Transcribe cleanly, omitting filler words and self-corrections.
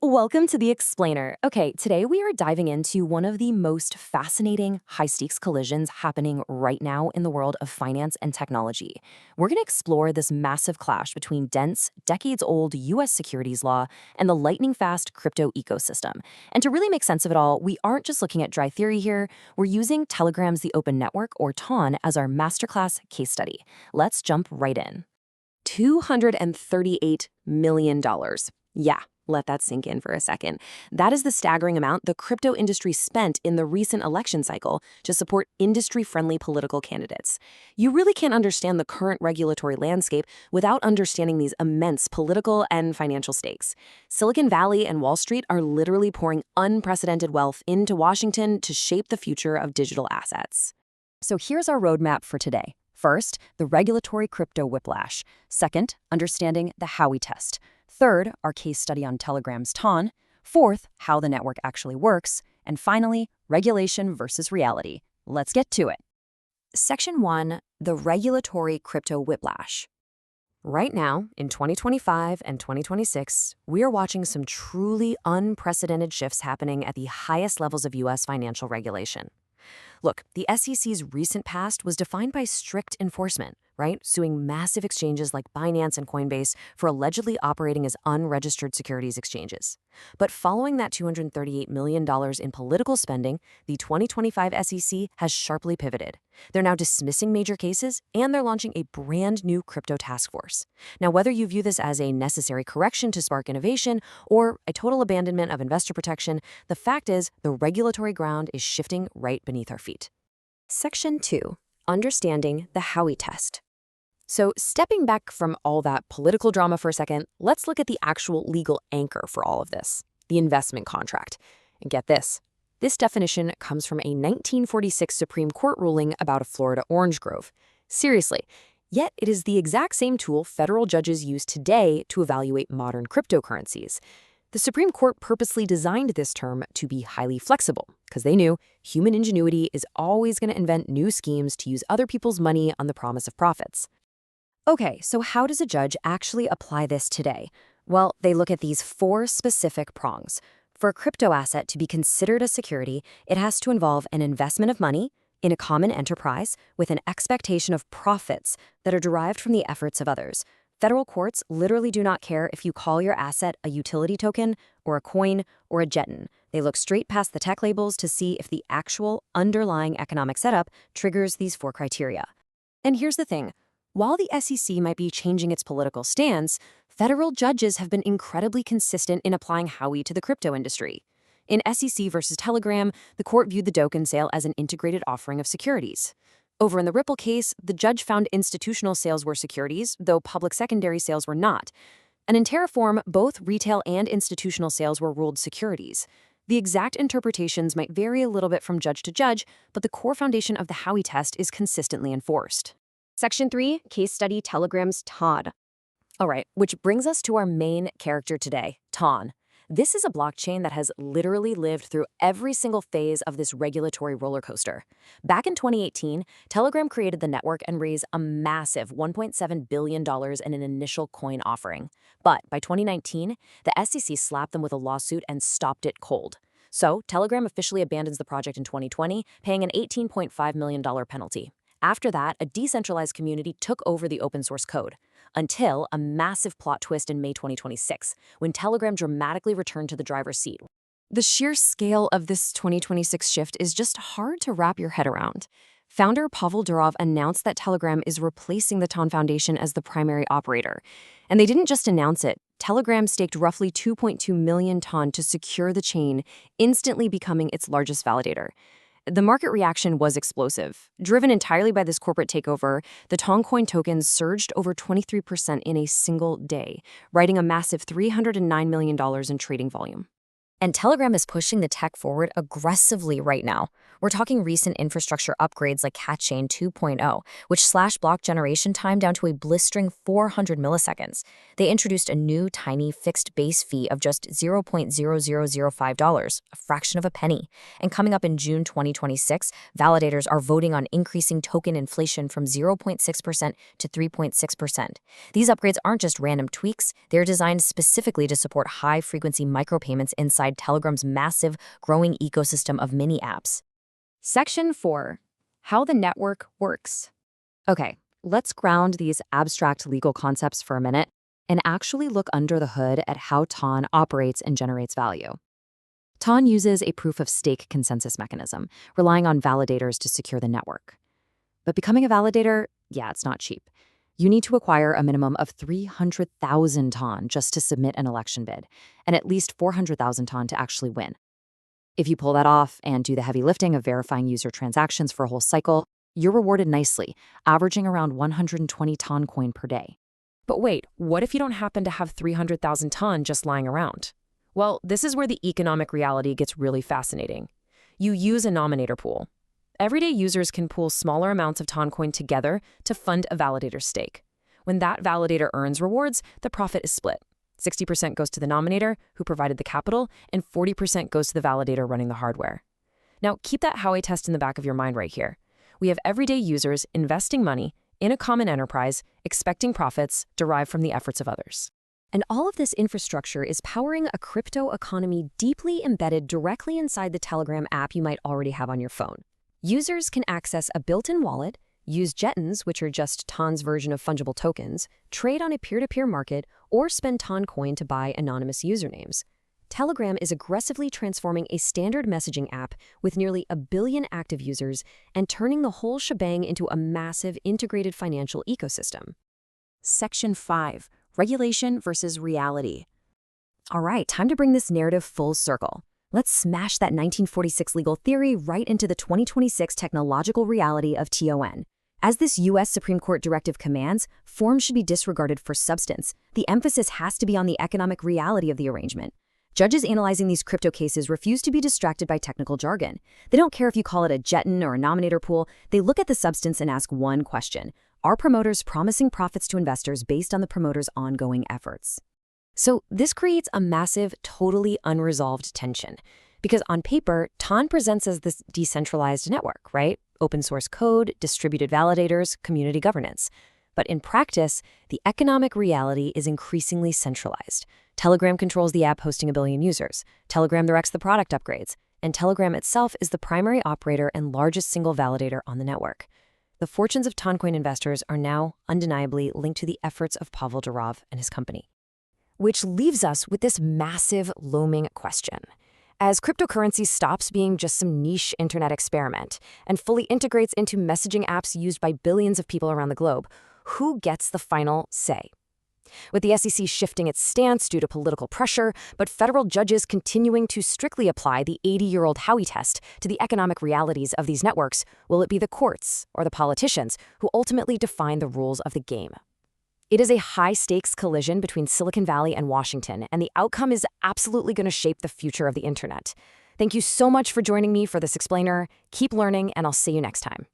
Welcome to the Explainer. Okay, today we are diving into one of the most fascinating high-stakes collisions happening right now in the world of finance and technology. We're going to explore this massive clash between dense, decades-old U.S. securities law and the lightning-fast crypto ecosystem. And to really make sense of it all, we aren't just looking at dry theory here. We're using Telegram's The Open Network, or TON, as our masterclass case study. Let's jump right in. $238 million. Yeah. Let that sink in for a second. That is the staggering amount the crypto industry spent in the recent election cycle to support industry-friendly political candidates. You really can't understand the current regulatory landscape without understanding these immense political and financial stakes. Silicon Valley and Wall Street are literally pouring unprecedented wealth into Washington to shape the future of digital assets. So here's our roadmap for today. First, the regulatory crypto whiplash. Second, understanding the Howey test. Third, our case study on Telegram's TON. Fourth, how the network actually works. And finally, regulation versus reality. Let's get to it. Section 1, the regulatory crypto whiplash. Right now, in 2025 and 2026, we are watching some truly unprecedented shifts happening at the highest levels of U.S. financial regulation. Look, the SEC's recent past was defined by strict enforcement, right? Suing massive exchanges like Binance and Coinbase for allegedly operating as unregistered securities exchanges. But following that $238 million in political spending, the 2025 SEC has sharply pivoted. They're now dismissing major cases, and they're launching a brand new crypto task force. Now, whether you view this as a necessary correction to spark innovation or a total abandonment of investor protection, the fact is the regulatory ground is shifting right beneath our feet. Section 2, understanding the Howey test. So stepping back from all that political drama for a second, let's look at the actual legal anchor for all of this, the investment contract. And get this. This definition comes from a 1946 Supreme Court ruling about a Florida orange grove. Seriously, yet it is the exact same tool federal judges use today to evaluate modern cryptocurrencies. The Supreme Court purposely designed this term to be highly flexible because they knew human ingenuity is always going to invent new schemes to use other people's money on the promise of profits. Okay, so how does a judge actually apply this today? Well, they look at these 4 specific prongs. For a crypto asset to be considered a security, it has to involve an investment of money in a common enterprise with an expectation of profits that are derived from the efforts of others. Federal courts literally do not care if you call your asset a utility token or a coin or a jeton. They look straight past the tech labels to see if the actual underlying economic setup triggers these 4 criteria. And here's the thing. While the SEC might be changing its political stance, federal judges have been incredibly consistent in applying Howey to the crypto industry. In SEC versus Telegram, the court viewed the token sale as an integrated offering of securities. Over in the Ripple case, the judge found institutional sales were securities, though public secondary sales were not. And in Terraform, both retail and institutional sales were ruled securities. The exact interpretations might vary a little bit from judge to judge, but the core foundation of the Howey test is consistently enforced. Section 3, case study Telegram's TON. All right, which brings us to our main character today, TON. This is a blockchain that has literally lived through every single phase of this regulatory roller coaster. Back in 2018, Telegram created the network and raised a massive $1.7 billion in an initial coin offering. But by 2019, the SEC slapped them with a lawsuit and stopped it cold. So Telegram officially abandons the project in 2020, paying an $18.5 million penalty. After that, a decentralized community took over the open source code, until a massive plot twist in May 2026, when Telegram dramatically returned to the driver's seat. The sheer scale of this 2026 shift is just hard to wrap your head around. Founder Pavel Durov announced that Telegram is replacing the TON Foundation as the primary operator. And they didn't just announce it. Telegram staked roughly 2.2 million TON to secure the chain, instantly becoming its largest validator. The market reaction was explosive. Driven entirely by this corporate takeover, the Toncoin tokens surged over 23% in a single day, writing a massive $309 million in trading volume. And Telegram is pushing the tech forward aggressively right now. We're talking recent infrastructure upgrades like Catchain 2.0, which slashed block generation time down to a blistering 400 milliseconds. They introduced a new tiny fixed base fee of just $0.0005, a fraction of a penny. And coming up in June 2026, validators are voting on increasing token inflation from 0.6% to 3.6%. These upgrades aren't just random tweaks, they're designed specifically to support high-frequency micropayments inside Telegram's massive, growing ecosystem of mini apps. Section 4. How the network works. Okay, let's ground these abstract legal concepts for a minute and actually look under the hood at how TON operates and generates value. TON uses a proof-of-stake consensus mechanism, relying on validators to secure the network. But becoming a validator, yeah, it's not cheap. You need to acquire a minimum of 300,000 TON just to submit an election bid, and at least 400,000 TON to actually win. If you pull that off and do the heavy lifting of verifying user transactions for a whole cycle, you're rewarded nicely, averaging around 120 Toncoin per day. But wait, what if you don't happen to have 300,000 TON just lying around? Well, this is where the economic reality gets really fascinating. You use a nominator pool. Everyday users can pool smaller amounts of Toncoin together to fund a validator's stake. When that validator earns rewards, the profit is split. 60% goes to the nominator, who provided the capital, and 40% goes to the validator running the hardware. Now, keep that Howey test in the back of your mind right here. We have everyday users investing money in a common enterprise, expecting profits derived from the efforts of others. And all of this infrastructure is powering a crypto economy deeply embedded directly inside the Telegram app you might already have on your phone. Users can access a built-in wallet, use Jettons, which are just TON's version of fungible tokens, trade on a peer-to-peer market, or spend Toncoin to buy anonymous usernames. Telegram is aggressively transforming a standard messaging app with nearly 1 billion active users and turning the whole shebang into a massive integrated financial ecosystem. Section 5. Regulation versus reality. All right, time to bring this narrative full circle. Let's smash that 1946 legal theory right into the 2026 technological reality of TON. As this U.S. Supreme Court directive commands, form should be disregarded for substance. The emphasis has to be on the economic reality of the arrangement. Judges analyzing these crypto cases refuse to be distracted by technical jargon. They don't care if you call it a Jetton or a nominator pool. They look at the substance and ask one question: are promoters promising profits to investors based on the promoter's ongoing efforts? So this creates a massive, totally unresolved tension. Because on paper, TON presents as this decentralized network, right? Open source code, distributed validators, community governance. But in practice, the economic reality is increasingly centralized. Telegram controls the app hosting 1 billion users. Telegram directs the product upgrades. And Telegram itself is the primary operator and largest single validator on the network. The fortunes of Toncoin investors are now undeniably linked to the efforts of Pavel Durov and his company. Which leaves us with this massive, looming question. As cryptocurrency stops being just some niche internet experiment and fully integrates into messaging apps used by billions of people around the globe, who gets the final say? With the SEC shifting its stance due to political pressure, but federal judges continuing to strictly apply the 80-year-old Howey test to the economic realities of these networks, will it be the courts or the politicians who ultimately define the rules of the game? It is a high-stakes collision between Silicon Valley and Washington, and the outcome is absolutely going to shape the future of the internet. Thank you so much for joining me for this explainer. Keep learning, and I'll see you next time.